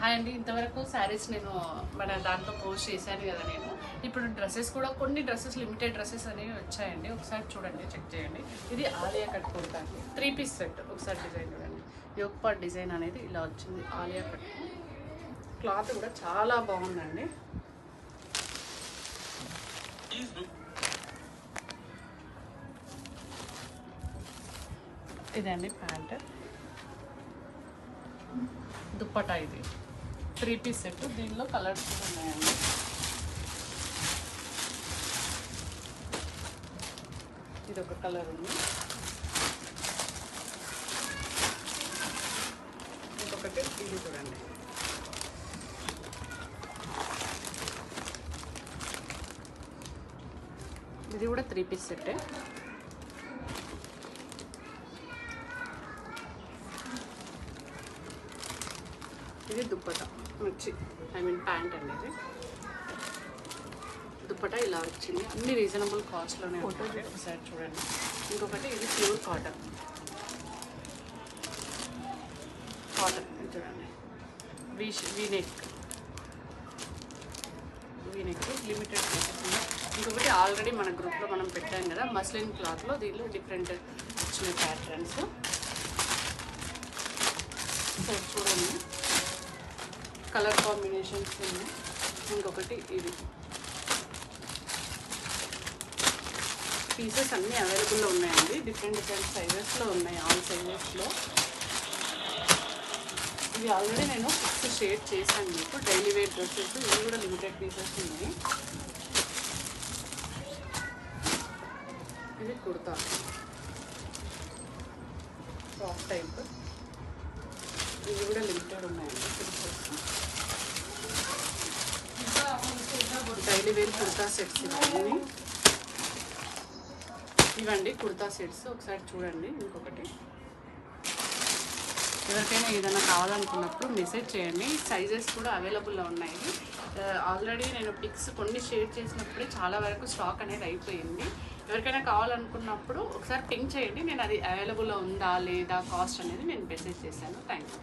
Hi అండి, ఇంతవరకు శారీస్ నేను మన దాంట్లో పోస్ట్ చేశాను కదా. నేను ఇప్పుడు డ్రెస్సెస్ కూడా కొన్ని డ్రెస్సెస్ లిమిటెడ్ డ్రెస్సెస్ అనేవి వచ్చాయండి. ఒకసారి చూడండి, చెక్ చేయండి. ఇది ఆలియా కట్ కుర్తాకి 3 పీస్ సెట్. ఒకసారి డిజైన్ చూడండి. యోక్ పార్ట్ డిజైన్ అనేది ఇలా వచ్చింది. ఆలియా కట్ క్లాత్ కూడా చాలా బాగుందండి. ఇదండి ప్యాంట్, దుప్పటా. ఇది 3 పీస్ సెట్. దీనిలో కలర్స్ కూడా ఉన్నాయండి. ఇది ఒక కలర్ ఉంది, ఇంకొకటి ఇది చూడండి. ఇది కూడా 3 పీస్ సెట్టే. ఇది దుప్పటా వచ్చి ప్యాంట్ అండి. ఇది దుప్పటా ఇలా వచ్చింది. అన్ని రీజనబుల్ కాస్ట్లోనే ఉంటుంది. ఒకసారి చూడండి. ఇంకొకటి ఇది ప్యూర్ కాటన్ చూడండి. వీనెక్ లిమిటెడ్ పీసెస్ ఉన్నాయి. ఇంకొకటి ఆల్రెడీ మన గ్రూప్లో మనం పెట్టాం కదా, మస్లిన్ క్లాత్లో. దీనిలో డిఫరెంట్ వచ్చిన ప్యాటర్న్స్. సో చూడండి, కలర్ కాంబినేషన్స్ ఉన్నాయి. ఇంకొకటి ఇది పీసెస్ అన్నీ అవైలబుల్లో ఉన్నాయండి. డిఫరెంట్ సైజెస్లో ఉన్నాయి, ఆల్ సైజెస్లో. ఇవి ఆల్రెడీ నేను 6 షేర్ చేశాను మీకు. డైలీ వేర్ డ్రెస్సెస్ ఇవి కూడా లిమిటెడ్ పీసెస్ ఉన్నాయి. ఇది కుర్తా సాఫ్ట్ టైప్. ఇవి కూడా లిమిటెడ్ ఉన్నాయండి. డైలీ వేర్ కుర్తా సెట్స్ ఇవన్నీ. ఇవండి కుర్తా సెట్స్. ఒకసారి చూడండి. ఇంకొకటి ఎవరికైనా ఏదైనా కావాలనుకున్నప్పుడు మెసేజ్ చేయండి. సైజెస్ కూడా అవైలబుల్లో ఉన్నాయి. ఆల్రెడీ నేను పిక్స్ కొన్ని షేర్ చేసినప్పుడే చాలా వరకు స్టాక్ అనేది అయిపోయింది. ఎవరికైనా కావాలనుకున్నప్పుడు ఒకసారి పింక్ చేయండి. నేను అది అవైలబుల్లో ఉందా లేదా కాస్ట్ అనేది నేను మెసేజ్ చేశాను. Thank you.